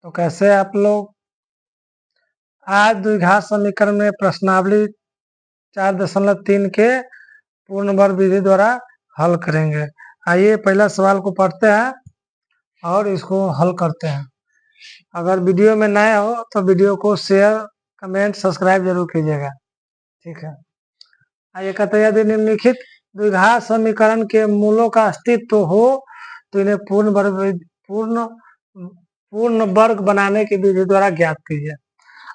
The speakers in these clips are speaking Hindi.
तो कैसे आप लोग आज द्विघात समीकरण में प्रश्नावली 4.3 के पूर्ण वर्ग विधि द्वारा हल करेंगे। आइए पहला सवाल को पढ़ते हैं और इसको हल करते हैं। अगर वीडियो में नए हो तो वीडियो को शेयर, कमेंट, सब्सक्राइब जरूर कीजिएगा। ठीक है, आइए कहते हैं यदि निम्नलिखित द्विघात समीकरण के मूलों का अस्तित्व हो तो इन्हें पूर्ण वर्ग बनाने की विधि द्वारा ज्ञात कीजिए।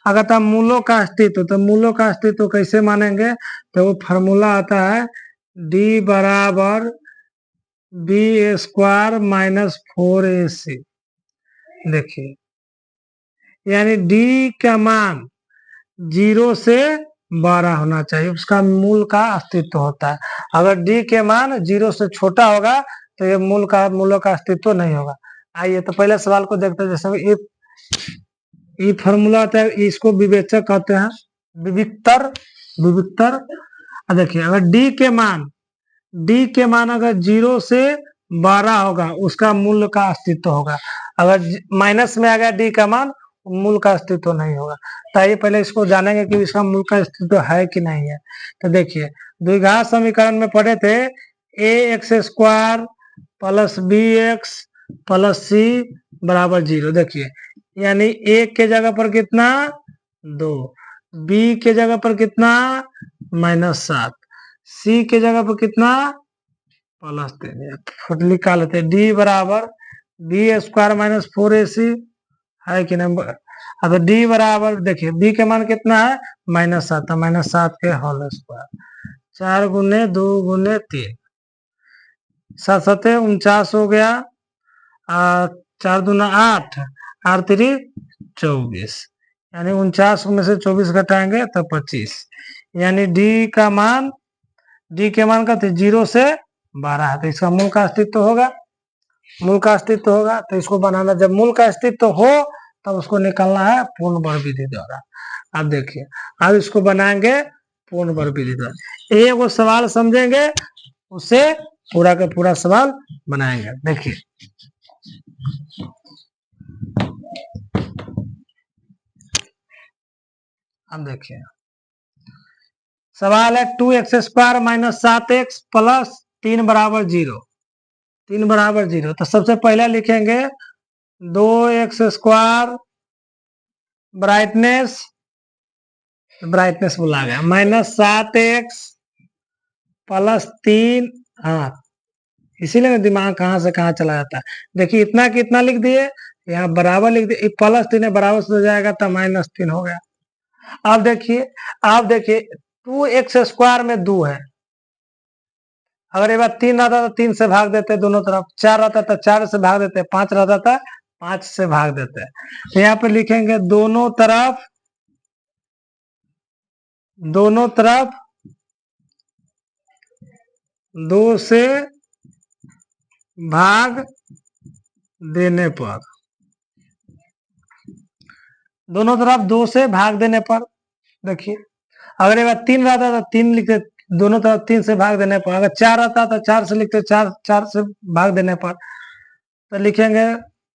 अगर था मूलों का अस्तित्व, तो मूलों का अस्तित्व कैसे मानेंगे? तो वो फार्मूला आता है d बराबर बी स्क्वायर माइनस 4ac। देखिए, यानी d का मान 0 से 12 होना चाहिए, उसका मूल का अस्तित्व होता है। अगर d के मान 0 से छोटा होगा तो ये मूलों का अस्तित्व नहीं होगा। आइए तो पहले सवाल को देखते हैं। जैसे ये फार्मूला आता है, इसको विवेचक कहते हैं, विविक्तर। देखिए, अगर d के मान अगर 0 से 12 होगा उसका मूल का अस्तित्व होगा। अगर माइनस में आ गया d का मान, मूल का अस्तित्व नहीं होगा। तो आइए पहले इसको जानेंगे कि इसका मूल का अस्तित्व है कि नहीं है। तो देखिए, द्विघात समीकरण में पढ़े थे ax square plus bx plus c बराबर 0। देखिए, यानी a के जगह पर कितना 2, b के जगह पर कितना -7, c के जगह पर कितना +3। निकाल लेते हैं d बराबर बी स्क्वायर माइनस 4ac है कि नहीं। अब d बराबर, देखिए b के मान कितना है -7, तो -7 के होल स्क्वायर, 4 गुने 2 गुने 3, 7 7 49 हो गया, 4 दूना 8, 8 3 24, यानी 49 में से 24 घटाएंगे तो 25। यानी d के मान का 0 से 12 है, तो इसका मूल का अस्तित्व होगा। तो इसको बनाना, जब मूल का अस्तित्व हो तब उसको निकालना है पूर्ण वर्ग विधि द्वारा। अब देखिए, अब इसको बनाएंगे पूर्ण वर्ग विधि द्वारा। एक वो सवाल समझेंगे, उससे पूरा का पूरा सवाल बनाएंगे। देखिए, अब देखिए सवाल है 2x square minus 7x plus 3 बराबर 0। 3 बराबर 0, तो सबसे पहले लिखेंगे 2x स्क्वायर ब्राइटनेस बोला गया माइनस 7x प्लस 3। हाँ, इसीलिए दिमाग कहाँ से कहाँ चला जाता है। देखिए, इतना कितना लिख दिए, यहाँ बराबर लिख दिए, प्लस 3 बराबर से हो जाएगा तो -3 हो गया। अब देखिए 2x स्क्वायर में 2 है। अगर ये बात 3 रहता तो 3 से भाग देते दोनों तरफ, 4 रहता तो 4 से भाग देते, 5 रहता था 5 से भाग देते। तो यहाँ पे लिखेंगे दोनों तरफ 2 से भाग देने पर, दोनों तरफ 2 से भाग देने पर, देखिए अगर ये बात 3 रहता तो 3 लिखते दोनों तरफ 3 से भाग देने पर। अगर 4 रहता तो 4 से लिखते 4 से भाग देने पर। तो लिखेंगे,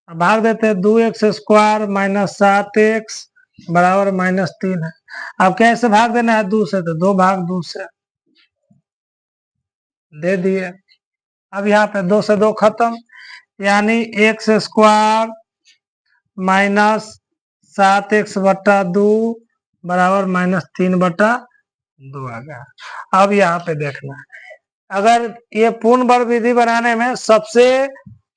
भाग देते 2x स्क्वायर माइनस 7x बराबर -3 है। अब कैसे भाग देना है 2 से, तो 2 भाग 2 से दे दिए। अब यहाँ पे 2 से 2 खत्म, यानी x स्क्वायर माइनस 7x बटा 2 बराबर -3/2 आ गया। अब यहाँ पे देखना है, अगर ये पूर्ण वर्ग विधि बनाने में सबसे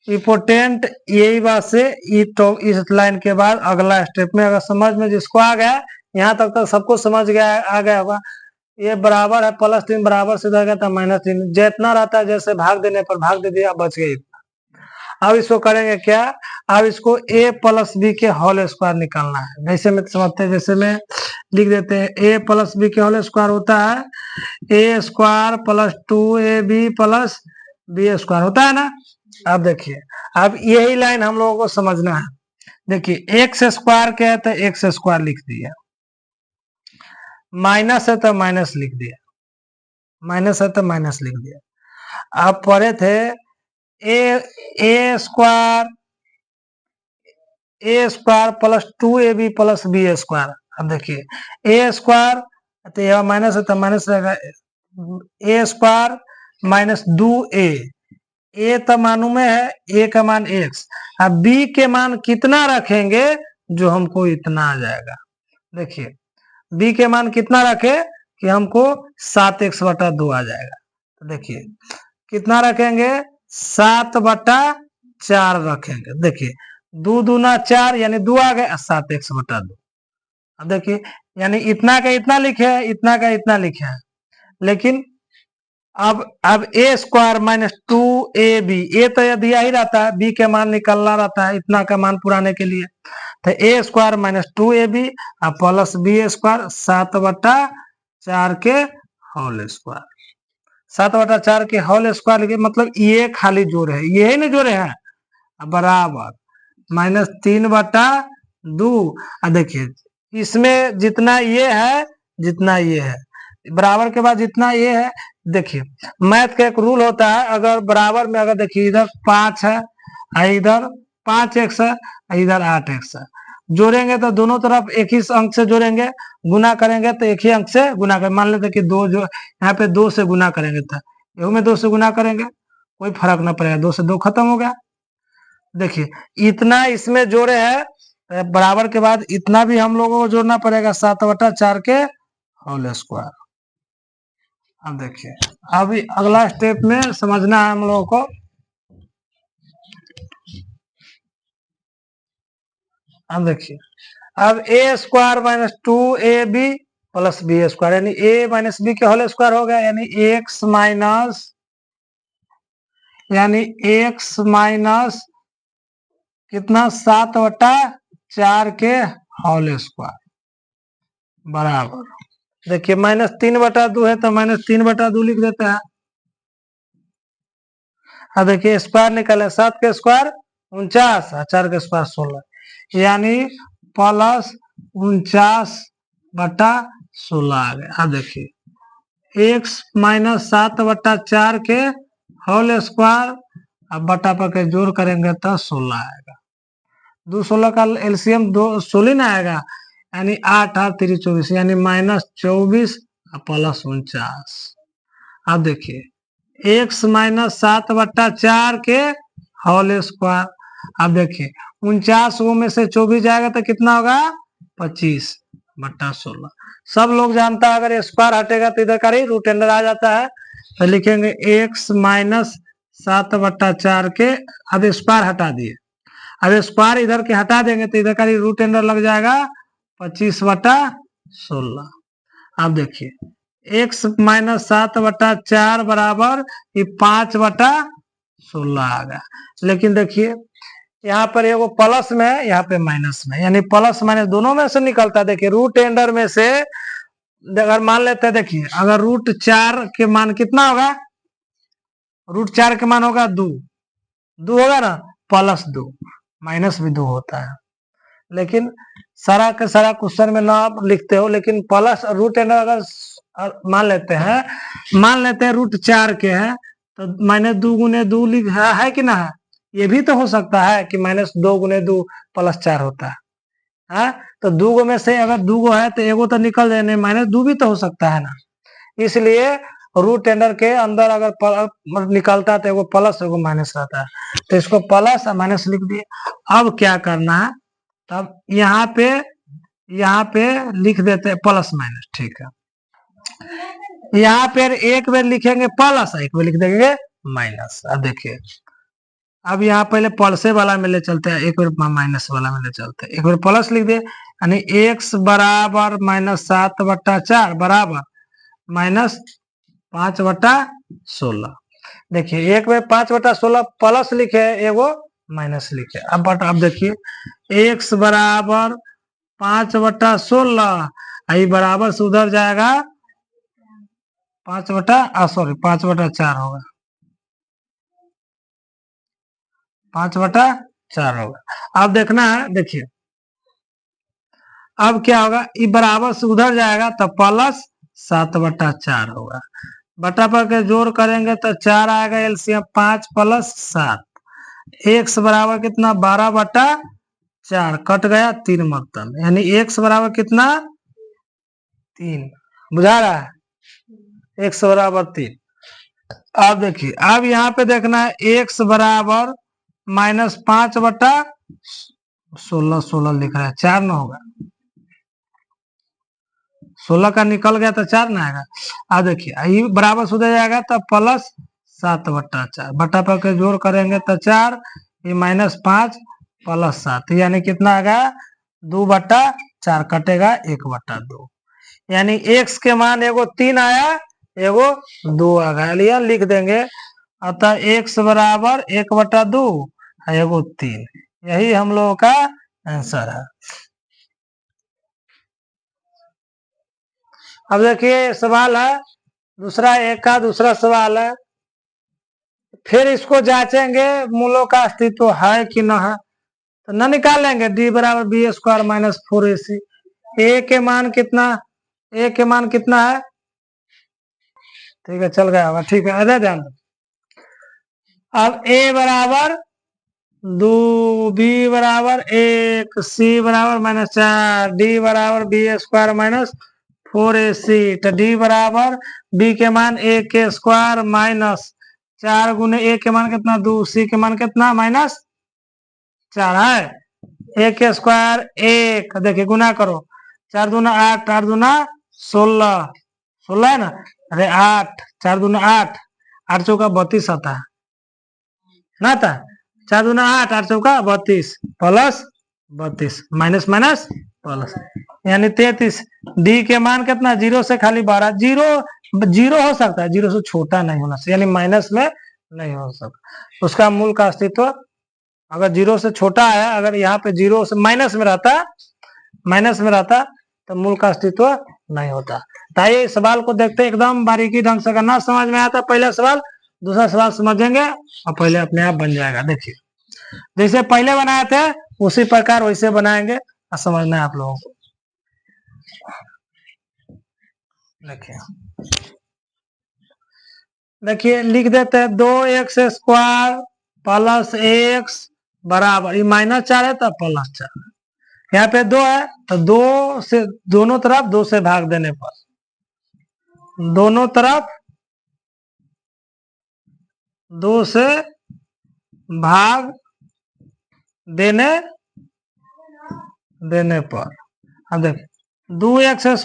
इम्पोर्टेंट यही बात से, तो इस लाइन के बाद अगला स्टेप में अगर समझ में जिसको आ गया, यहाँ तक सबको समझ गया, आ गया होगा। ये बराबर है +3 बराबर से गया था -3, जितना रहता है जैसे भाग देने पर भाग दे दिया, बच गई। अब इसको करेंगे क्या, अब इसको a प्लस बी के होल स्क्वायर निकालना है। जैसे में समझते हैं, जैसे में लिख देते हैं a प्लस बी के होल स्क्वायर होता है a square plus 2ab plus B square होता है ना। अब देखिए, अब यही लाइन हम लोगों को समझना है। देखिए, एक्स स्क्वायर क्या है तो एक्स स्क्वायर लिख दिया, माइनस है तो माइनस लिख दिया, माइनस है तो माइनस लिख दिया। आप पढ़े थे A square A square plus 2ab plus B square. अब देखिए ए स्क्वायर तो यह माइनस है तो माइनस रहेगा, ए स्क्वायर माइनस 2a तो मानू में है, ए का मान x, अब b के मान कितना रखेंगे जो हमको इतना आ जाएगा। देखिए b के मान कितना रखे कि हमको 7x/2 आ जाएगा। तो देखिए कितना रखेंगे 7/4 रखेंगे। देखिए 2 दूना 4 यानी 2 आ गए, 7x/2। अब देखिए यानी इतना का इतना लिखे है, इतना का इतना लिखे है, लेकिन अब ए स्क्वायर माइनस 2ab, ए तो यह दिया ही रहता है, बी के मान निकलना रहता है इतना का मान पुराने के लिए, तो A square minus 2ab plus B square 7/4 के होल स्क्वायर। 7/4 के होल स्क्वायर लिखे, मतलब ये खाली जोड़े है, ये ही नहीं जोड़े है, बराबर माइनस 3/2। अब देखिए इसमें जितना ये है जितना ये है, बराबर के बाद जितना ये है। देखिए मैथ का एक रूल होता है, अगर बराबर में अगर देखिए इधर 5 है, इधर 5x है, इधर 8x है, जोड़ेंगे तो दोनों तरफ एक ही अंक से जोड़ेंगे, गुना करेंगे तो एक ही अंक से गुना करेंगे। मान लेते कि 2 जो यहाँ पे 2 से गुना करेंगे तो यहू में 2 से गुना करेंगे, कोई फर्क ना पड़ेगा, 2 से 2 खत्म हो गया। देखिए इतना इसमें जोड़े है, बराबर के बाद इतना भी हम लोगों को जोड़ना पड़ेगा 7/4 के होल स्क्वायर। अब देखिए अभी अगला स्टेप में समझना है हम लोगों को। अब देखिए अब A square minus 2ab plus B square, यानी ए माइनस बी के होल स्क्वायर हो गया, यानी एक्स माइनस कितना 7/4 के होल स्क्वायर बराबर। देखिए माइनस 3/2 है तो माइनस 3/2 लिख देते हैं। अब देखिए स्क्वायर निकले, 7 के स्क्वायर 49, 4 के स्क्वायर 16, यानी प्लस 49/16 आ गए। अब देखिए x माइनस 7/4 के होल स्क्वायर, अब बटा पर के जोड़ करेंगे तो 16 आएगा। 2 16 का एलसीएम 2 16 ना आएगा, यानी 8 8 3 24, यानी माइनस 24 प्लस 49। अब देखिए x माइनस 7/4 के होल स्क्वायर, अब देखिए 49 में से 24 जाएगा तो कितना होगा 25/16। सब लोग जानता है अगर स्क्वायर हटेगा तो इधर का ही रूट अंडर आ जाता है, तो लिखेंगे x माइनस 7/4 के, अब स्क्वायर हटा दिए, अब स्क्वायर इधर के हटा देंगे तो इधर का रूट अंडर लग जाएगा 25/16। अब देखिए x माइनस 7/4 बराबर ये 5/16 आ गया। लेकिन देखिए यहाँ पर ये वो प्लस में है, यहाँ पे माइनस में, यानी प्लस माइनस दोनों में से निकलता है। देखिए रूट अंडर में से अगर मान लेते हैं, देखिए अगर रूट 4 के मान कितना होगा, रूट 4 के मान होगा 2 होगा ना, प्लस 2, माइनस भी 2 होता है, लेकिन सारा के सारा क्वेश्चन में ना आप लिखते हो, लेकिन प्लस रूट अंडर अगर मान लेते हैं रूट 4 के हैं तो माइनस 2 गुने 2 लिख है कि ना है, ये भी तो हो सकता है कि माइनस 2 गुने 2 प्लस 4 होता है, तो 2 में से अगर 2 है तो एगो तो निकल जाए, माइनस 2 भी तो हो सकता है ना, इसलिए रूट अंडर के अंदर अगर निकलता है तो एगो प्लस एगो माइनस रहता है, तो इसको प्लस और माइनस लिख दिए। अब क्या करना है, तब यहाँ पे लिख देते हैं प्लस माइनस, ठीक है, यहाँ पे एक बार लिखेंगे प्लस, एक बार लिख देंगे माइनस। अब देखिए अब यहाँ पहले प्लसे वाला में ले चलते हैं, एक बार माइनस वाला में ले चलते हैं, एक बार प्लस लिख दे, यानी x बराबर माइनस 7/4 बराबर माइनस 5/16। देखिए एक बार 5/16 प्लस लिखे, एगो माइनस लिखे। अब देखिए x बराबर 5/16, आई बराबर से उधर जाएगा 5/4 होगा, 5/4 होगा। अब देखना है, देखिए अब क्या होगा, ये बराबर से उधर जाएगा तो प्लस 7/4 होगा, बटा पर के जोड़ करेंगे तो 4 आएगा, एलसीएम 5 प्लस 7, x बराबर कितना 12/4, 4 कट गया 3 मतलब, यानी x बराबर कितना 3। बुझा रहा है, x बराबर 3। अब देखिए, अब यहाँ पे देखना है x बराबर -5/16, 16 लिख रहा है, 4 ना होगा, 16 का निकल गया तो 4 ना आएगा। अब देखिए ये बराबर सुधर जाएगा तो +7/4, बटा पर के जोड़ करेंगे तो 4, ये -5 + 7, यानी कितना आएगा 2/4 कटेगा 1/2, यानी x के मान एगो 3 आया, एगो 2 आ गया, लिया लिख देंगे। अतः x बराबर 1/2 एगो 3, यही हम लोगों का आंसर है। अब देखिए सवाल है दूसरा, एक का दूसरा सवाल है, फिर इसको जांचेंगे मूलों का अस्तित्व है कि न है, तो न निकालेंगे d बराबर b² - 4ac। a के मान कितना, a के मान कितना है, ठीक है चल गया होगा, ठीक है अरे ध्यान दो। अब a बराबर 2, b बराबर 1, c बराबर -4, d बराबर b² - 4ac, तो d बराबर b के मान a² - 4 गुने a के मान कितना 2, c के मान कितना -4 है, a² 1, देखिए गुना करो, 4 दूना 8, 8 दूना 16, 16 है ना, अरे 8, 4 दूना 8, 8 चौका 32 आता है ना, था 4 दूना 8, 8 चौका 32 प्लस 32 माइनस माइनस प्लस, यानी 33। डी के मान कितना, 0 से खाली 12, 0 हो सकता है, 0 से छोटा नहीं होना चाहिए, यानी माइनस में नहीं हो सकता, उसका मूल का अस्तित्व, अगर 0 से छोटा है, अगर यहाँ पे 0 से माइनस में रहता तो मूल का अस्तित्व नहीं होता। तो ये सवाल को देखते एकदम बारीकी ढंग से, अगर ना समझ में आता पहला सवाल, दूसरा सवाल समझेंगे और पहले अपने आप बन जाएगा। देखिए जैसे पहले बनाए थे उसी प्रकार वैसे बनाएंगे और समझना है आप लोगों को। देखिए लिख देते हैं 2x² + x बराबर, ये -4 है तो +4, यहाँ पे 2 है तो 2 से दोनों तरफ 2 से भाग देने पर, दोनों तरफ 2 से भाग देने पर, अब देखिए 2x²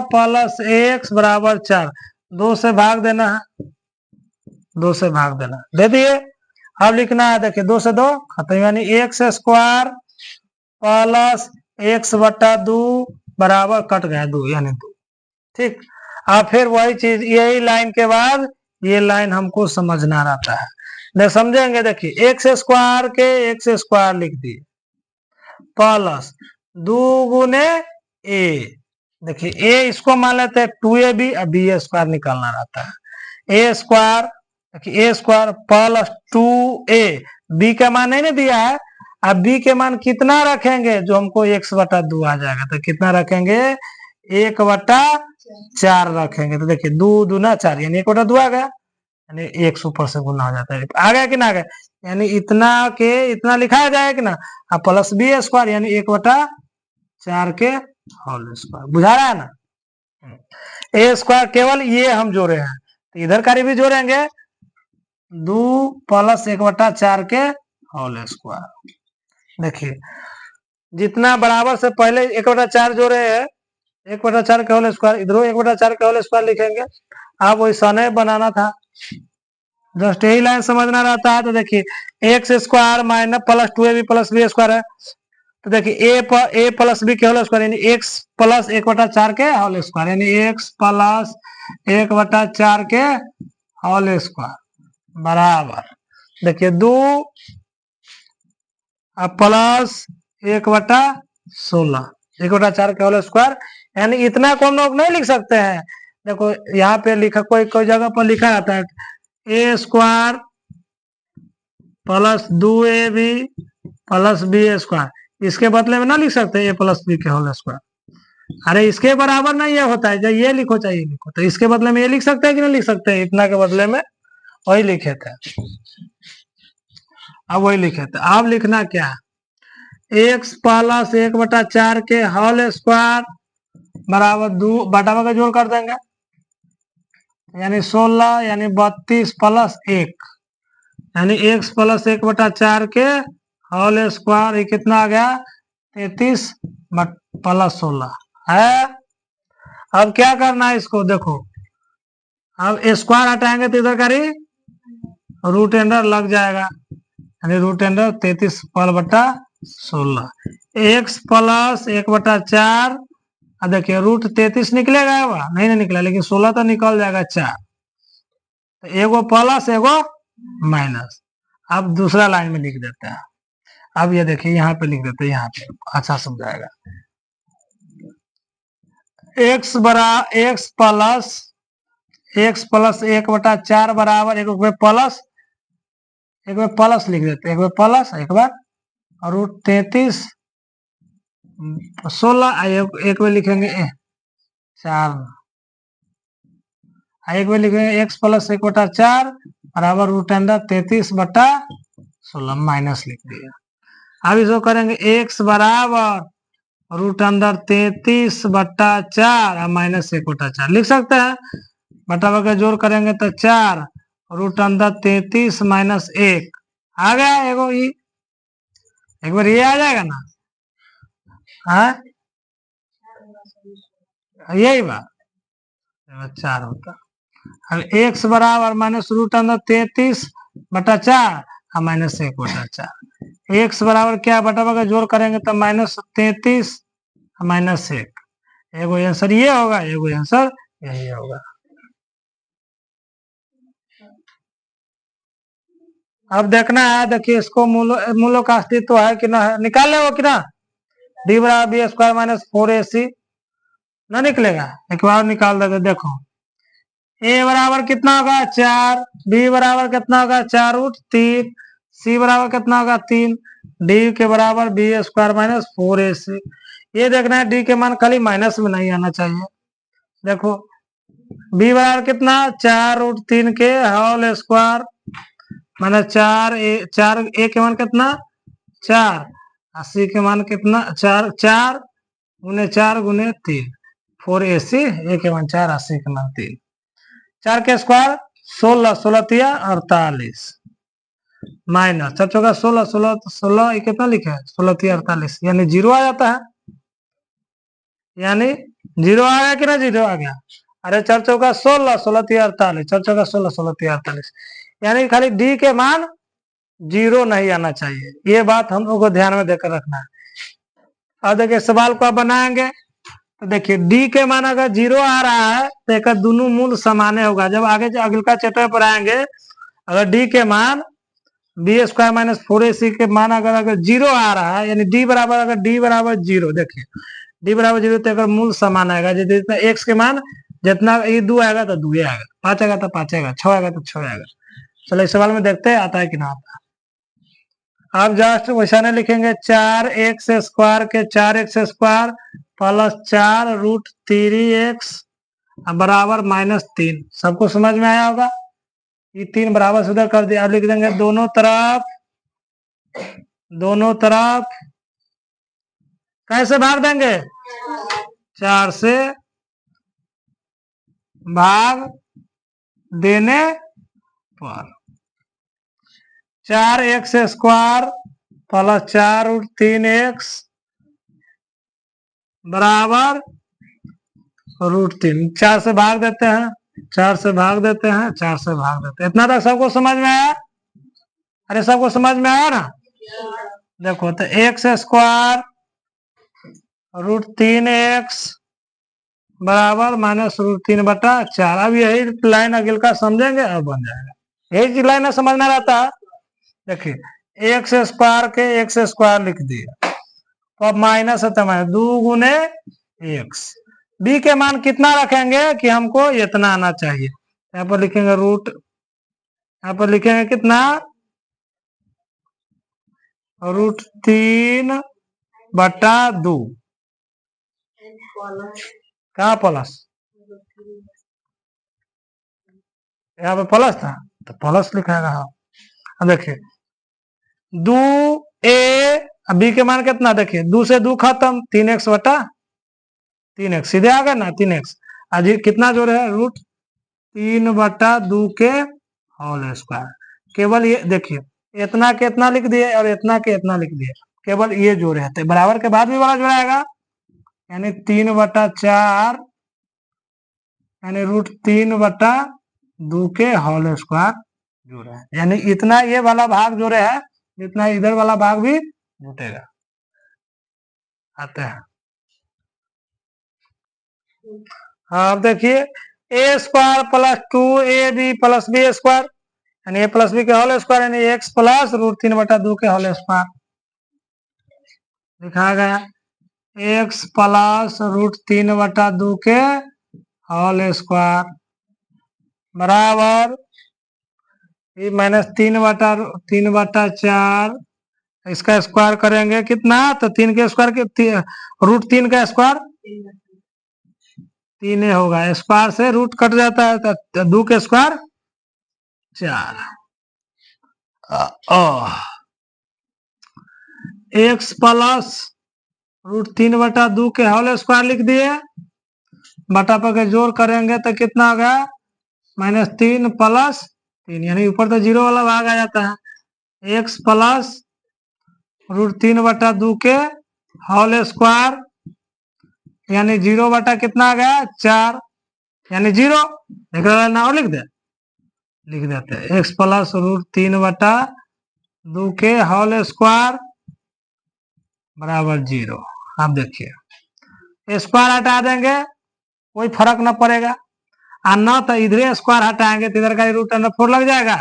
+ x बराबर 4, 2 से भाग देना है, 2 से भाग देना, दे दिए। अब लिखना है, देखिए 2 से 2 खत्म, यानी x² + x/2 बराबर कट गया 2, यानी 2, ठीक। अब फिर वही चीज, यही लाइन के बाद ये लाइन हमको समझना रहता है, देख समझेंगे। देखिए x² के x² लिख दिए प्लस 2 गुने a, देखिए a इसको मान लेते हैं 2ab, अब b² निकालना रहता है, a², देखिए a² + 2a, b का मान नहीं ना दिया है, अब b के मान कितना रखेंगे, जो हमको x/2 आ जाएगा, तो कितना रखेंगे 1/4 रखेंगे, तो देखिए 2 दूना 4, यानी 1/2 आ गया, यानी 1 ऊपर से गुना हो जाता है, आ गया कि ना आ गया, यानी इतना के इतना लिखा जाएगा कि ना, अब प्लस b², यानी 1/4 के होल स्क्वायर, बुझा रहा है ना। a² केवल ये हम जोड़े हैं, तो इधर का भी जोड़ेंगे, 2 + 1/4 के होल स्क्वायर। देखिए जितना बराबर से पहले 1/4 जोड़े हैं, 1/4 के होल स्क्वायर, इधरों 1/4 के होल स्क्वायर लिखेंगे। अब वैसा नहीं बनाना था, जस्ट यही लाइन समझना रहता है। तो देखिए x² - +2ab + b² है, तो देखिए a + b के होल स्क्वायर, यानी x + 1/4 के होल स्क्वायर, यानी x + 1/4 के होल स्क्वायर बराबर, देखिए 2 प्लस 1/16, 1/4 के होल स्क्वायर, यानी इतना को हम लोग नहीं लिख सकते हैं। देखो यहाँ पे लिखा, कोई जगह पर लिखा रहता है a² + 2ab + b², इसके बदले में ना लिख सकते a + b के होल स्क्वायर, अरे इसके बराबर ना ये होता है, जब ये लिखो चाहे ये लिखो, तो इसके बदले में ये लिख सकते हैं कि नहीं लिख सकते हैं, इतना के बदले में वही लिखे थे, अब वही लिखे थे। अब लिखना क्या है, एक्स प्लस 1/4 के होल स्क्वायर बराबर 2 बटा का जोड़ कर देंगे, यानी 16 यानी 32 प्लस 1 यानी एक्स प्लस 1/4 के होल स्क्वायर, ये कितना आ गया 33 प्लस 16 है। अब क्या करना है इसको देखो, अब स्क्वायर हटाएंगे तो इधर करी रूट अंडर लग जाएगा, यानी रूट अंडर 33 बटा 16 एक्स प्लस 1/4। अब देखिए रूट 33 निकलेगा, नहीं निकला, लेकिन 16 तो निकल जाएगा 4, तो एगो प्लस एगो माइनस। अब दूसरा लाइन में लिख देते हैं, अब ये देखिए यहाँ पे लिख देते हैं, यहाँ पे अच्छा समझाएगा। एक्स प्लस 1/4 बराबर एक बार प्लस लिख देते हैं, एक बार प्लस एक बार रूट 33 16 एक बार लिखेंगे 4, एक बार लिखेंगे एक्स प्लस 1/4 बराबर रूट अंडर 33 बटा 16 माइनस लिख दिया। अब इसको करेंगे एक्स बराबर रूट अंडर 33 बटा 4 और माइनस 1/4 लिख सकते हैं, बटा बटा जोड़ करेंगे तो 4 रूट अंडर 33 माइनस 1 आ गया, एगो ये एक बार ये आ जाएगा ना, हाँ यही बात 4 होता। अब एक्स बराबर माइनस रूट अंडर 33 बटा 4 और माइनस 1/4 एक्स बराबर क्या बटा बटा जोड़ करेंगे तो माइनस 33 माइनस 1, एगो आंसर ये होगा, एगो आंसर यही होगा। अब देखना है, देखिए इसको मूलों का अस्तित्व है कि ना है, निकाल ले वो कि ना, डी बराबर बी स्क्वायर माइनस 4ac ना निकलेगा, एक बार निकाल देते देखो, ए बराबर कितना होगा 4, बी बराबर कितना होगा 4 रूट 3, सी बराबर कितना होगा 3, डी के बराबर बी स्क्वायर माइनस 4ac। ये देखना है डी के मान खाली माइनस में नहीं आना चाहिए। देखो बी बराबर कितना 4 रूट 3 के होल स्क्वायर माइनस 4 ए के मान कितना 4, सी के मान कितना 4 4 गुने 4 गुने 3 4ac, ए के मान 4 80 के मान 3, 4 के स्क्वायर 16 16 तिया 48 माइनस 4 चौका 16 16 16 ये कितना लिखा है 16 तिया 48 यानी 0 आ जाता है, यानी 0 आ गया कि ना 0 आ गया। अरे 4 चौका 16 16 तिया 48, 4 चौका 16 16 तिया 48, यानी खाली डी के मान 0 नहीं आना चाहिए, ये बात हम लोग को ध्यान में देकर रखना है। अब देखिए सवाल को आप बनाएंगे तो देखिए डी के मान अगर 0 आ रहा है तो एक दोनों मूल समान होगा। जब आगे अगला चैप्टर पर आएंगे, अगर डी के मान बी स्क्वायर माइनस 4ac के मान अगर 0 आ रहा है, यानी डी बराबर अगर डी बराबर 0, देखिए डी बराबर 0 तो अगर मूल समान आएगा, जितना एक्स के मान जितना ये 2 आएगा तो 2 आएगा, 5 आएगा तो 5 आएगा, 6 आएगा तो 6 आएगा। चलो इस सवाल में देखते हैं आता है कि ना आता है। आप जस्ट वैसा नहीं लिखेंगे 4x स्क्वायर के 4x square plus 4 root 3x बराबर -3, सबको समझ में आया होगा। ये 3 बराबर से उधर कर दिया, अब लिख देंगे दोनों तरफ कैसे भाग देंगे 4 से भाग देने पर 4x square plus 4 root 3x बराबर रूट 3, 4 से भाग देते हैं 4 से भाग देते हैं 4 से भाग देते हैं। इतना तक सबको समझ में आया? अरे सबको समझ में आया ना? देखो तो एक्स स्क्वायर रूट 3x बराबर माइनस रूट 3/4। अब यही लाइन अगिल का समझेंगे अब बन जाएगा, यही लाइन समझना रहता है। देखिए एक्स स्क्वायर के एक्स स्क्वायर लिख दिया, तो अब माइनस है तो माइनस 2 गुने एक्स, बी के मान कितना रखेंगे कि हमको इतना आना चाहिए, यहाँ पर लिखेंगे रूट, यहाँ पर लिखेंगे कितना रूट 3/2, कहाँ प्लस, यहाँ पे प्लस था तो प्लस लिखाएगा। हाँ देखिए 2a अब बी के मान कितना देखिए, 2 से 2 खत्म, 3x बटा 3x सीधे आ गया ना 3x। आज कितना जोड़े है, रूट 3 बटा 2 के होल स्क्वायर। केवल ये देखिए, इतना के इतना लिख दिए और इतना के इतना लिख दिए, केवल ये जोड़े है, तो बराबर के बाद भी वाला जोड़ाएगा, यानी 3 बटा 4 यानी रूट 3 बटा 2 के होल स्क्वायर जोड़े है, यानी इतना ये वाला भाग जोड़े है, जितना इधर वाला भाग भी जुटेगा। आते हैं, हाँ अब देखिए, A square plus 2ab plus B square, यानी ए प्लस बी के होल स्क्वायर, यानी एक्स प्लस रूट 3 बटा 2 के होल स्क्वायर लिखा गया। एक्स प्लस रूट 3 बटा 2 के होल स्क्वायर बराबर माइनस 3 बटा 4, इसका स्क्वायर करेंगे कितना, तो 3 के स्क्वायर के रूट 3 का स्क्वायर 3 होगा, स्क्वायर से रूट कट जाता है, तो 2 के स्क्वायर 4। एक्स प्लस रूट 3 बटा 2 के होल स्क्वायर लिख दिए, बटा पर के जोड़ करेंगे तो कितना होगा, माइनस 3 प्लस 3, यानी ऊपर तो जीरो वाला भाग आ जाता है। एक्स प्लस रूट 3 बटा 2 के होल स्क्वायर, यानी 0 बटा कितना आ गया 4, यानी 0 ना और लिख देते हैं। एक्स प्लस रूट 3 बटा 2 के होल स्क्वायर बराबर 0। आप देखिए, स्क्वायर हटा देंगे कोई फर्क ना पड़ेगा, और ना तो इधर स्क्वायर हटाएंगे तो इधर का रूट अंडर 4 लग जाएगा,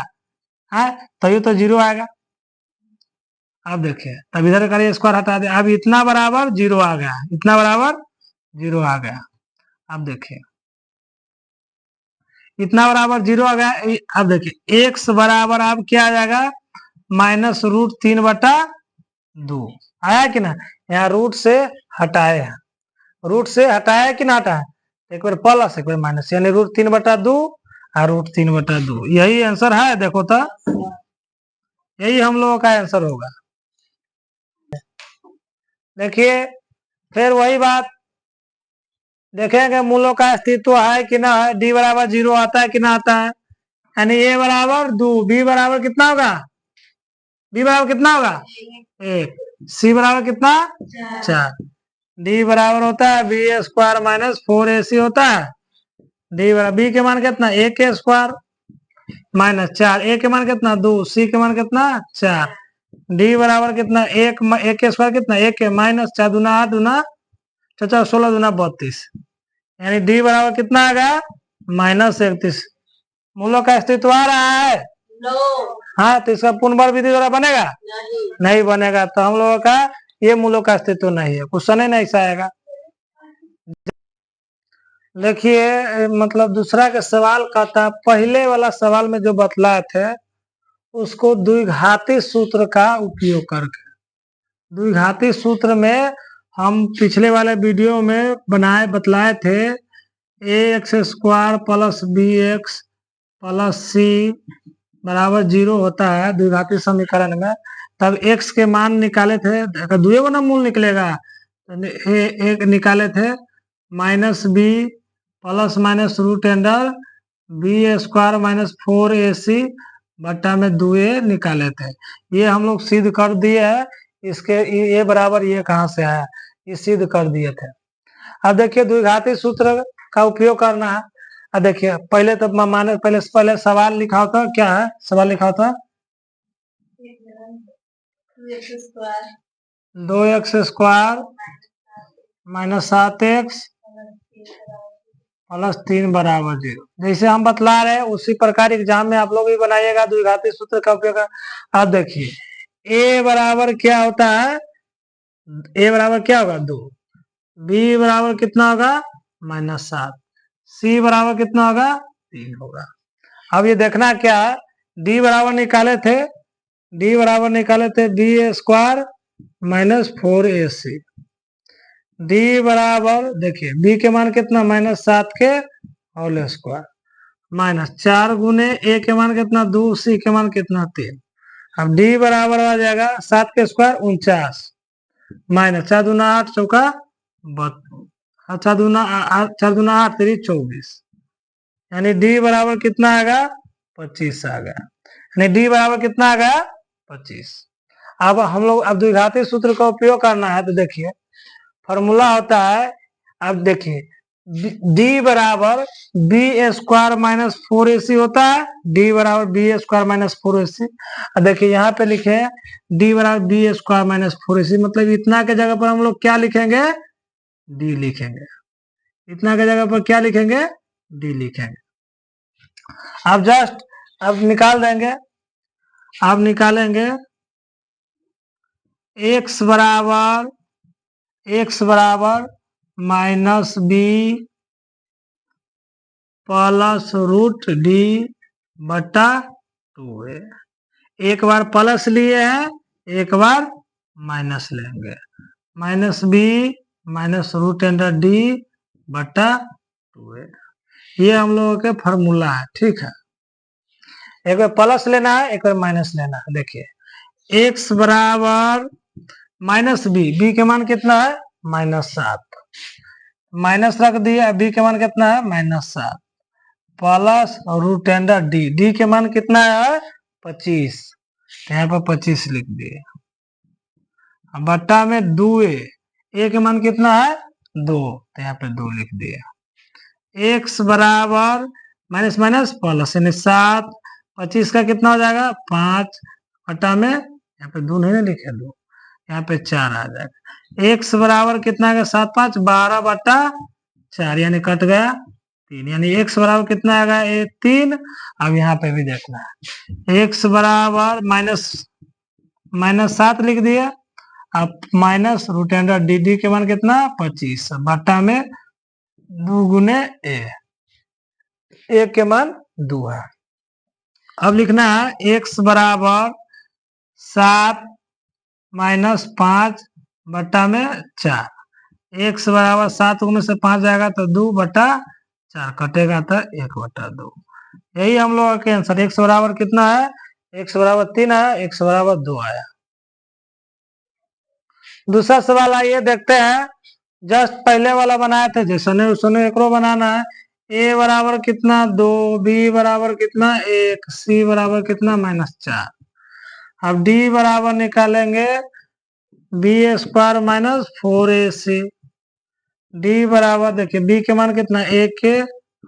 है तो ये तो 0 आएगा। अब देखिए, तब इधर का स्क्वायर हटा दे, अब इतना बराबर 0 आ गया, इतना बराबर 0 आ गया। अब देखिए, इतना बराबर 0 आ गया। अब देखिए, एक्स बराबर अब क्या आ जाएगा, माइनस रूट 3 बटा 2 आया कि ना, यहाँ रूट से हटाए हैं, रूट से हटाया कि ना हटाया, एक बार प्लस एक बार माइनस, यानी रूट 3 बटा 2 और रूट 3 बटा 2, यही आंसर है। देखो तो यही हम लोगों का आंसर होगा। देखिए, फिर वही बात देखेंगे, मूलों का अस्तित्व है कि ना है, डी बराबर 0 आता है कि ना आता है, यानी ए बराबर 2, बी बराबर कितना होगा, बी बराबर कितना होगा 1, सी बराबर कितना 4, डी बराबर होता है बी स्क्वायर माइनस 4ac होता है। डी बराबर बी के मान कितना, ए के स्क्वायर माइनस 4, ए के मान कितना 2, सी के मान कितना 4, डी बराबर कितना 1 के स्क्वायर कितना 1 के माइनस 4 दूना 8 दूना 4 16 दूना 32, यानी डी बराबर कितना आ गया माइनस 31। मूलों का अस्तित्व आ रहा है, हाँ तो इसका पूर्ण वर्ग विधि द्वारा बनेगा, नहीं बनेगा, तो हम लोगों का ये मूलों का अस्तित्व नहीं है, क्वेश्चन ही नहीं ऐसा आएगा। देखिए, मतलब दूसरा का सवाल का था, पहले वाला सवाल में जो बतलाए थे उसको द्विघाती सूत्र का उपयोग करके, द्विघाती सूत्र में हम पिछले वाले वीडियो में बतलाए थे, A x square plus B x plus C बराबर 0 होता है द्विघाती समीकरण में, तब x के मान निकाले थे, दुए को ना मूल निकलेगा, तो एक निकाले थे minus b plus minus root under b square minus 4ac बट्टा में दुए निकाले थे, ये हम लोग सिद्ध कर दिए है। इसके ये बराबर ये कहाँ से आया, ये सिद्ध कर दिए थे। अब देखिए, द्विघाती सूत्र का उपयोग करना है। अब देखिए, पहले तो माने पहले सवाल लिखा होता, क्या है सवाल लिखा होता, 2x square minus 7x plus 3 बराबर 0, जैसे हम बतला रहे हैं उसी प्रकार एग्जाम में आप लोग भी बनाइएगा द्विघाती सूत्र का उपयोग। अब देखिए, a बराबर क्या होता है, a बराबर क्या होगा 2, b बराबर कितना होगा माइनस 7, c बराबर कितना होगा 3 होगा। अब ये देखना क्या है, d बराबर निकाले थे B square minus 4ac, D बराबर देखिए बी के मान कितना माइनस 7 के होल स्क्वायर माइनस 4 गुने ए के मान कितना 2, सी के मान कितना 3, अब डी बराबर आ जाएगा 7 के स्क्वायर 49 माइनस 4 दूना 8 चौका 32, 4 दूना 8 3 24, यानी डी बराबर कितना आएगा 25 आ गया, यानी डी बराबर कितना आ गया 25। अब हम लोग अब द्विघाती सूत्र का उपयोग करना है, तो देखिए फॉर्मूला होता है, अब देखिए डी बराबर बी स्क्वायर माइनस 4ac होता है, डी बराबर बी स्क्वायर माइनस 4ac। देखिए यहाँ पे लिखे डी बराबर बी स्क्वायर माइनस 4ac, मतलब इतना के जगह पर हम लोग क्या लिखेंगे डी लिखेंगे, इतना के जगह पर क्या लिखेंगे डी लिखेंगे। अब जस्ट अब निकाल देंगे, अब निकालेंगे x बराबर minus b plus root d बटा 2 है। एक बार प्लस लिए हैं, एक बार माइनस लेंगे, minus b minus root under d बटा 2 है। ये हम लोगों के फॉर्मूला है, ठीक है। एक बार प्लस लेना है, एक बार माइनस लेना है। देखिए x बराबर माइनस बी के मान कितना है -7, माइनस रख दिया, बी के मान कितना है -7 प्लस रूट अंडर डी के मान कितना है 25, यहाँ पर 25 लिख दिए, बट्टा में 2a के मान कितना है 2, तो यहाँ पे 2 लिख दिया। x बराबर माइनस माइनस प्लस यानी 7, 25 का कितना हो जाएगा 5, बट्टा में यहाँ पे 2 नहीं लिखे 2, यहाँ पे 4 आ जाएगा। x बराबर कितना है 7 5 12 बट्टा 4, यानी कट गया 3, यानी x बराबर कितना आएगा 3। अब यहाँ पे भी देखना है, x बराबर माइनस 7 लिख दिया, अब माइनस रूट अंडर डी के मान कितना 25 बट्टा में 2 गुने ए के मान 2 है। अब लिखना है x बराबर 7 माइनस 5 बट्टा में 4, x बराबर 7 गुने से 5 जाएगा तो 2 बट्टा 4 कटेगा तो 1 बट्टा 2। यही हम लोग का आंसर, x बराबर कितना है x बराबर 3 है, x बराबर 2 आया। दूसरा सवाल आइए देखते हैं, जस्ट पहले वाला बनाए थे जैसे उसने एक बनाना है। a बराबर कितना 2, b बराबर कितना 1, c बराबर कितना -4। अब d बराबर निकालेंगे B square minus 4ac, D बराबर देखिए b के मान कितना 1 के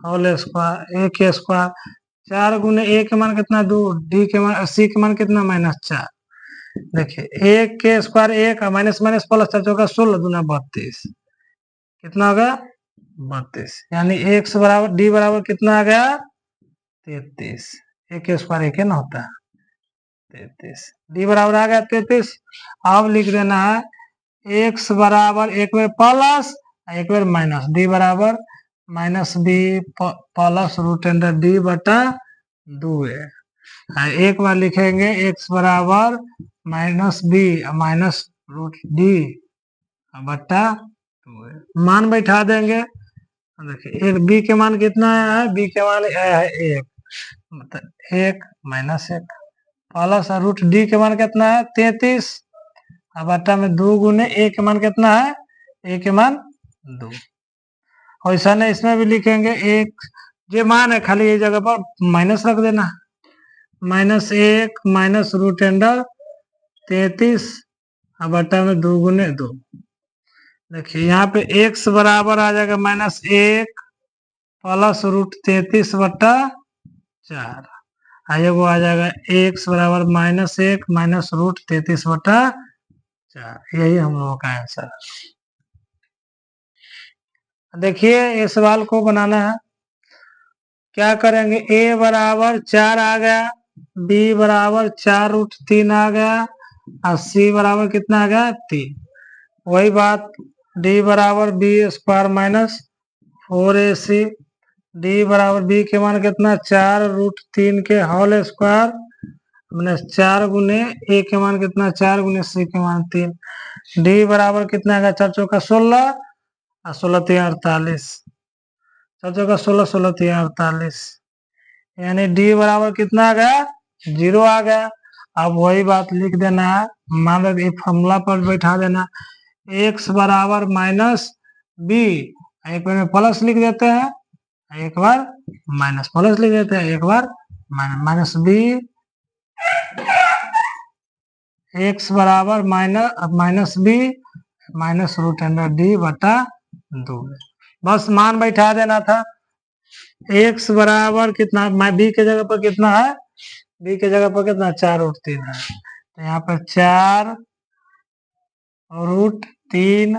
होल स्क्वायर 1 के स्क्वायर, 4 गुने a के मान कितना 2, d के मान c के मान कितना -4। देखिए 1 के स्क्वायर 1 माइनस माइनस प्लस 4 चौका 16 दूना 32, कितना होगा 32, यानी x बराबर डी बराबर कितना आ गया 33, 1 के स्क्वायर 1 ना होता है 33, डी बराबर आ गया 33। अब लिख देना है x बराबर एक बार प्लस एक बार माइनस, डी बराबर minus b plus root under d बटा 2 है। एक बार लिखेंगे x बराबर minus b minus root d बट्टा 2 है, मान बैठा देंगे। देखिए एक बी के मान कितना है, बी के मान है 1, मतलब 1 माइनस 1 प्लस रूट डी के मान कितना है 33, अब बट्टा में 2 गुने ए के मान कितना है ए के मान 2। और ऐसा नहीं इसमें भी लिखेंगे एक जो मान है खाली ये जगह पर माइनस रख देना, -1 माइनस रूट अंडर 33 अब बट्टा में 2 गुने 2। देखिए यहाँ पे x बराबर आ जाएगा -1 प्लस रूट 33 बट्टा 4, एगो आ जाएगा x बराबर -1 माइनस रूट 33 बट्टा 4। यही हम लोगों का आंसर है। देखिए ये सवाल को बनाना है, क्या करेंगे a बराबर 4 आ गया, b बराबर 4 रूट 3 आ गया और c बराबर कितना आ गया 3। वही बात d बराबर b square minus 4ac, d बराबर b के मान कितना 4 रूट 3 के होल स्क्वायर माइनस 4 गुने a के मान कितना 4 गुने c के मान 3, d बराबर कितना आ गया 4 चौका 16 और 16 3 48, 4 चौका 16 16 3 48, यानी डी बराबर कितना आ गया 0 आ गया। अब वही बात लिख देना है, मान लो ये फॉर्मूला पर बैठा देना, x बराबर माइनस बी, एक बार में प्लस लिख देते हैं, एक बार माइनस प्लस लिख देते हैं, एक बार माइनस बी, x बराबर minus b minus root under d बटा 2। बस मान बैठा देना था। x बराबर कितना, बी के जगह पर कितना है, बी के जगह पर कितना 4√3 है, तो यहाँ पर 4√3,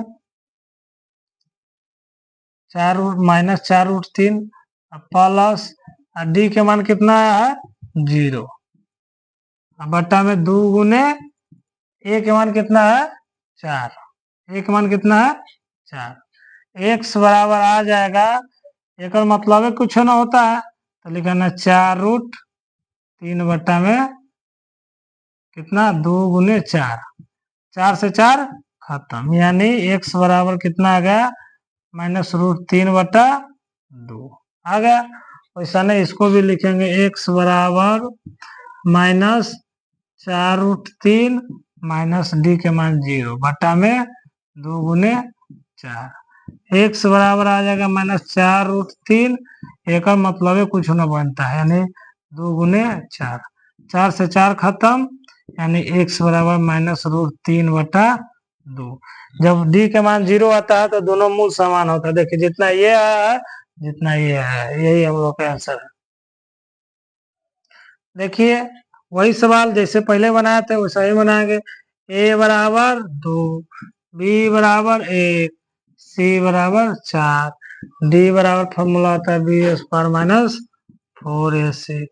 4√3 प्लस डी के मान कितना है 0, बट्टा में 2 गुने ए के मान कितना है 4, ए के मान कितना है 4, x बराबर आ जाएगा, एक मतलब है कुछ ना होता है तो लिखना 4√3 बट्टा में कितना 2 गुने 4, 4 से 4 खत्म, यानी x बराबर कितना आ गया -√3 बटा 2 आ गया। वैसा नहीं इसको भी लिखेंगे, x बराबर -4√3 माइनस डी के मान 0 बटा में 2 गुने 4, x बराबर आ जाएगा -4√3, एक मतलब है कुछ ना बनता है, यानी 2 गुने 4, 4 से 4 खत्म, यानी x बराबर -√3 बटा 2। जब डी के मान 0 आता है तो दोनों मूल समान होता है, देखिए जितना ये आया है जितना ये है, यही हम लोग का आंसर है। देखिए वही सवाल जैसे पहले बनाए थे वैसा ही बनाएंगे, a बराबर 2, b बराबर 1, c बराबर 4, d बराबर फॉर्मूला होता है b² माइनस 4ac,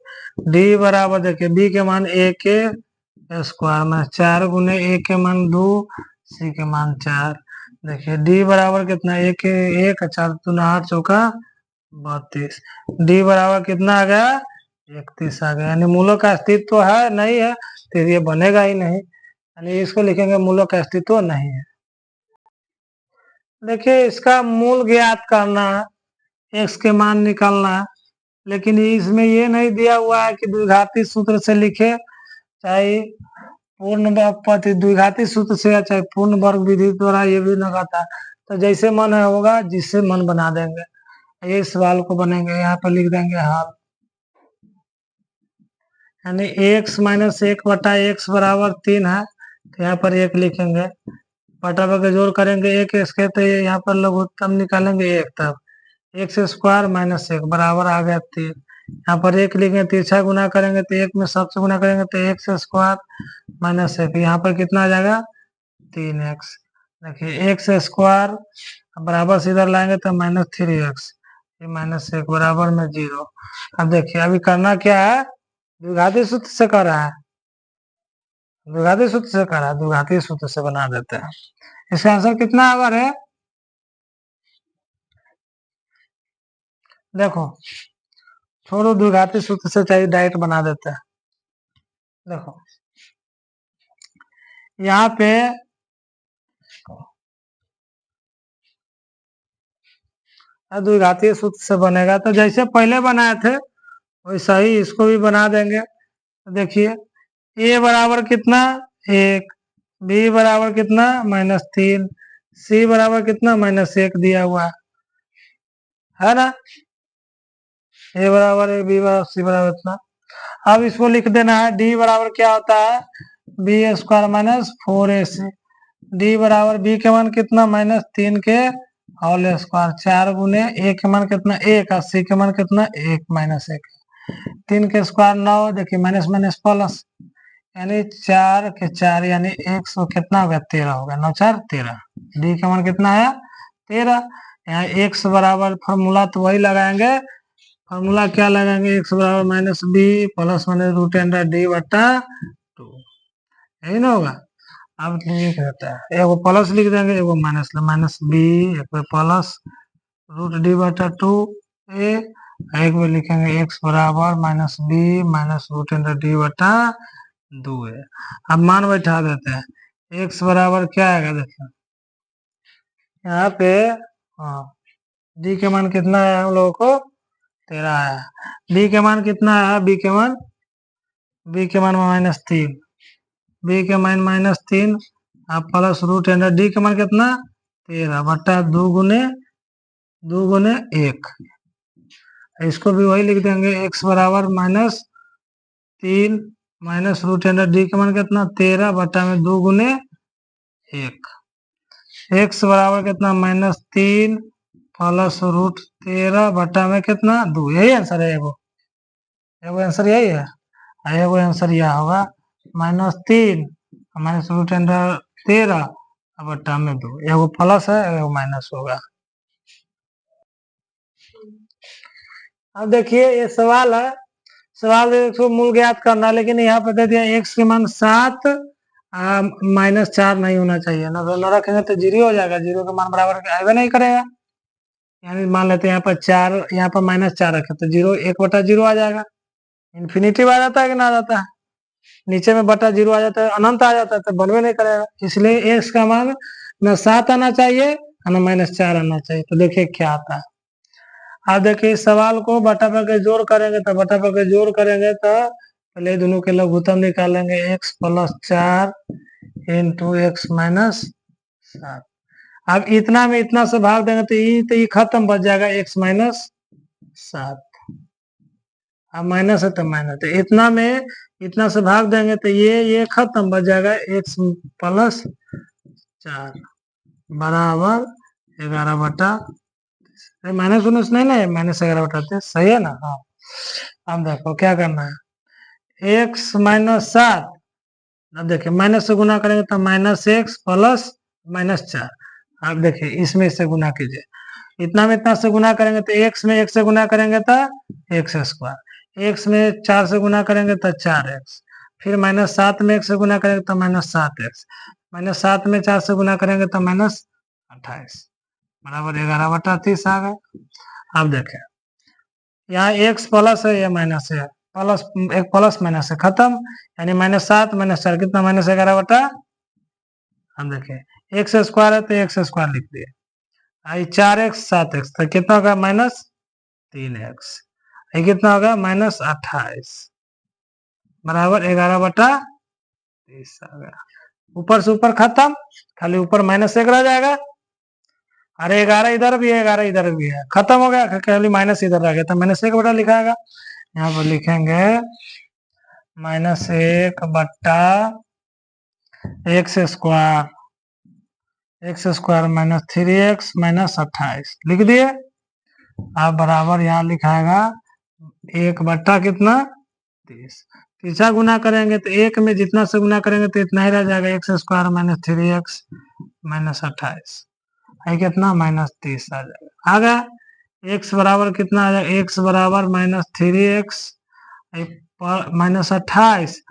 d बराबर देखिए b के मान a के स्क्वायर में 4 गुने a के मान 2, c के मान 4, देखिए d बराबर कितना 1 1 4 दूना 8 चौका 32, d बराबर कितना आ गया 31 आ गया, यानी मूलों का अस्तित्व तो है नहीं है तो ये बनेगा ही नहीं, यानी इसको लिखेंगे मूलों का अस्तित्व तो नहीं है। देखिए इसका मूल ज्ञात करना है, x के मान निकालना है, लेकिन इसमें ये नहीं दिया हुआ है कि द्विघाती सूत्र से लिखे, चाहे पूर्ण द्विघाती सूत्र से या चाहे पूर्ण वर्ग विधि द्वारा, ये भी न कहता, तो जैसे मन है होगा जिससे मन बना देंगे, ये सवाल को बनेंगे यहाँ पर लिख देंगे हल, यानी x माइनस 1 बटा x बराबर 3 है, तो यहाँ पर 1 लिखेंगे, बटा का जोड़ करेंगे 1 इसके, तो यहाँ पर लघुत्तम निकालेंगे 1, तब x स्क्वायर माइनस 1 बराबर आ गया 3, यहाँ पर 1 लिखेंगे, तिरछा गुना करेंगे तो 1 में सबसे गुना करेंगे तो x स्क्वायर माइनस 1, यहाँ पर कितना आ जाएगा 3x, देखिए x स्क्वायर बराबर से इधर लाएंगे तो -3x, ये -1 बराबर में 0। अब देखिए अभी करना क्या है, द्विघाती सूत्र से कर रहा है, द्विघाती सूत्र से कर रहा है, द्विघाती सूत्र से बना देते हैं। इसका आंसर कितना अगर है, देखो छोड़ो द्विघाती सूत्र से, चाहिए डायरेक्ट बना देते हैं। देखो यहाँ पे द्विघाती सूत्र से बनेगा, तो जैसे पहले बनाए थे वैसा ही इसको भी बना देंगे। तो देखिए a बराबर कितना 1, b बराबर कितना -3, c बराबर कितना -1 दिया हुआ है ना, a बराबर 1, b बराबर c बराबर इतना। अब इसको लिख देना है, d बराबर क्या होता है b² माइनस 4ac, d बराबर b के मान कितना -3 के होल स्क्वायर, 4 गुने a के मान कितना 1 और c के मान कितना 1 -1, 3 के स्क्वायर 9, देखिए माइनस माइनस प्लस, यानी 4 के 4 यानी 100 कितना होगा 13 होगा, 9 4 13, डी का मान कितना है 13, यहाँ x बराबर फॉर्मूला तो वही लगाएंगे, फॉर्मूला क्या लगाएंगे x बराबर -b plus root under d बटा 2, यही ना होगा। अब लिख देता है, एगो प्लस लिख देंगे एगो -b एक प्लस रूट डी बटा 2 ए, एक में लिखेंगे x बराबर -b minus root under d बटा 2 है। अब मान बैठा देते हैं, x बराबर क्या आएगा देखिए यहाँ पे, हाँ d के मान कितना है हम लोगों को 13 है, b के मान कितना है, b के मान -3, बी के मान -3 अब प्लस रूट अंडर डी के मान कितना 13 बट्टा 2 गुने 1। इसको भी वही लिख देंगे x बराबर -3 माइनस रूट अंडर डी के मान कितना 13 बट्टा में 2 गुने 1। x बराबर कितना -3 प्लस रूट 13 बट्टा में कितना 2। यही आंसर है। एगो आंसर यही है। एगो आंसर यह होगा -3 माइनस रूट अंडर 13 बट्टा में 2। एगो प्लस है एगो माइनस होगा। अब देखिए ये सवाल है। सवाल इसको मूल ज्ञात करना, लेकिन यहाँ पे दे दिया x के मान 7 -4 नहीं होना चाहिए ना, तो न रखेंगे तो 0 हो जाएगा। 0 के मान बराबर आएगा नहीं करेगा। यानी मान लेते हैं यहाँ पर 4, यहाँ पर -4 रखे तो 0 1/0 आ जाएगा। इन्फिनिटिव आ जाता है कि ना आ जाता है। नीचे में बटा 0 आ जाता है, अनंत आ जाता है तो बनवे नहीं करेगा। इसलिए x का मान न 7 आना चाहिए न -4 आना चाहिए। तो देखिए क्या आता है। अब देखिए इस सवाल को बटा पर के जोड़ करेंगे तो बटा पर के जोड़ करेंगे तो पहले दोनों के लघुत्तम निकालेंगे। x + 4 into x - 7। अब इतना में इतना से भाग देंगे तो ये खत्म, बच जाएगा x - 7। अब माइनस है तो माइनस, तो इतना में इतना से भाग देंगे तो ये खत्म, बच जाएगा x + 4 बराबर 11/। माइनस उन्नीस नहीं ना, -11/23 सही है ना। हाँ अब देखो क्या करना है। x - 7, अब देखिए माइनस से गुना करेंगे तो -x प्लस -4। अब देखिए इसमें से गुना कीजिए। इतना में इतना से गुना करेंगे तो x में 1 से गुना करेंगे तो x², x में 4 से गुना करेंगे तो 4x, फिर -7 में 1 से गुना करेंगे तो -7x, -7 में 4 से गुना करेंगे तो -28 बराबर 11/30 आ गए। अब देखें यहाँ x प्लस है या माइनस है, प्लस एक प्लस माइनस है खत्म, यानी -7 -4 कितना -11/। हम देखें x² है तो x² लिख दिए, आई 4x 7x तो कितना होगा -3x, ये कितना होगा -28 बराबर 11/30 आ गया। ऊपर से ऊपर खत्म, खाली ऊपर -1 रह जाएगा। अरे 11 इधर भी है 11 इधर भी है, खत्म हो गया, खाली माइनस इधर रह गया तो -1 बटा लिखाएगा। यहाँ पर लिखेंगे -1/x² -3x -28 लिख दिए। अब बराबर यहाँ लिखाएगा 1/। कितना 30, तीसरा गुना करेंगे तो 1 में जितना से गुना करेंगे तो इतना ही रह जाएगा, x² -3x -28 है कितना -30 आ जाएगा। आ गया x बराबर कितना आ जाएगा, x बराबर -3x -28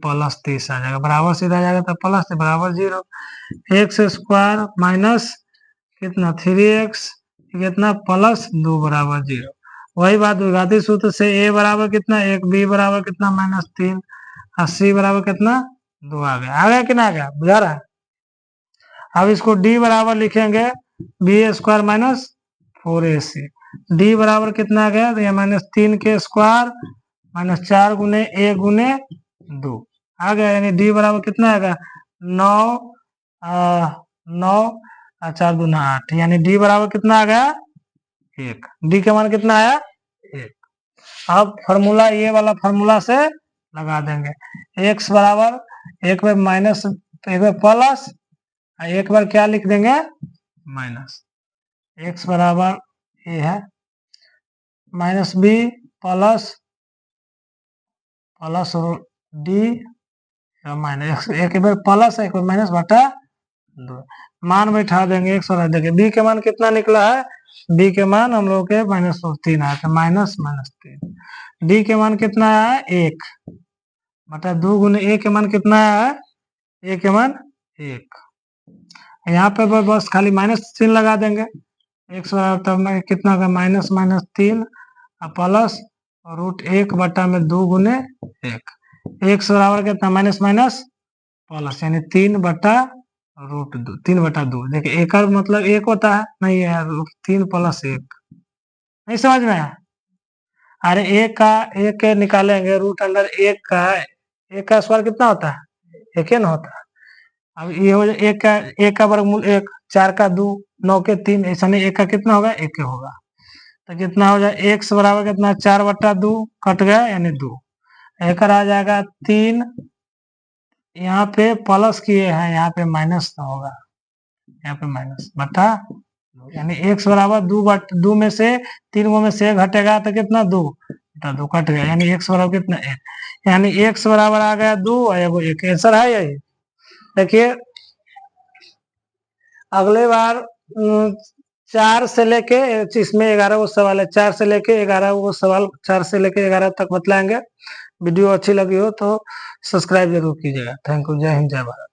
प्लस 30 आ जाएगा, बराबर सीधा आ जाएगा तो प्लस से बराबर 0। x² माइनस कितना 3x कितना प्लस 2 बराबर 0। वही बात विघाती सूत्र से a बराबर कितना 1, b बराबर कितना -3 और c बराबर कितना 2 आ गया कि ना आ गया, बुझा रहा है। अब इसको d बराबर लिखेंगे b² -4ac, d बराबर कितना आ गया तो ये -3 के स्क्वायर -4 गुने a गुने 2 आ गया, यानी d बराबर कितना आएगा 9 और 4 दूना 8, यानी d बराबर कितना आ गया 1। d का मान कितना आया 1। अब फॉर्मूला ये वाला फॉर्मूला से लगा देंगे, x बराबर एक बार माइनस एक बार प्लस एक बार क्या लिख देंगे माइनस। x बराबर ये है -b प्लस d माइनस, एक बार प्लस एक बार माइनस बटा 2। मान बैठा देंगे x और देंगे b के मान कितना निकला है, b के मान हम लोग के -3 आया था, -3। d के मान कितना आया है 1 बटा 2 गुने a के मान कितना आया है, a के मान 1। यहाँ पे बस खाली -3 लगा देंगे, x बराबर तब में कितना होगा -3 प्लस √1 बटा में 2 गुने 1। x बराबर कितना माइनस माइनस प्लस, यानी 3/√2 3/2। देखिए एक मतलब 1 होता है, नहीं है 3 + 1, नहीं समझ में आया। अरे 1 का 1 निकालेंगे √1 का 1 का स्क्वायर कितना होता है एक ही ना होता। अब ये हो जाए एक का वर्गमूल 1, 4 का 2, 9 के 3, ऐसा नहीं, एक का कितना होगा, 1 होगा। तो कितना हो जाए, x बराबर कितना, 4/2 कट गया यानी 2, एक आ जाएगा 3, यहाँ पे प्लस किए हैं, यहाँ पे माइनस ना होगा, यहाँ पे माइनस बटा, यानी x बराबर 2 में से 3 में से 1 घटेगा तो कितना, 2 बटा 2 कट गया, यानी x बराबर कितना, 1, यानी x बराबर आ गया 2 और एगो 1, आंसर है यही। देखिए अगले बार 4 से लेके, इसमें 11 वो सवाल है, 4 से लेके 11 वो सवाल, 4 से लेके 11 तक बतलाएंगे। वीडियो अच्छी लगी हो तो सब्सक्राइब जरूर कीजिएगा। Thank you. जय हिंद, जय भारत।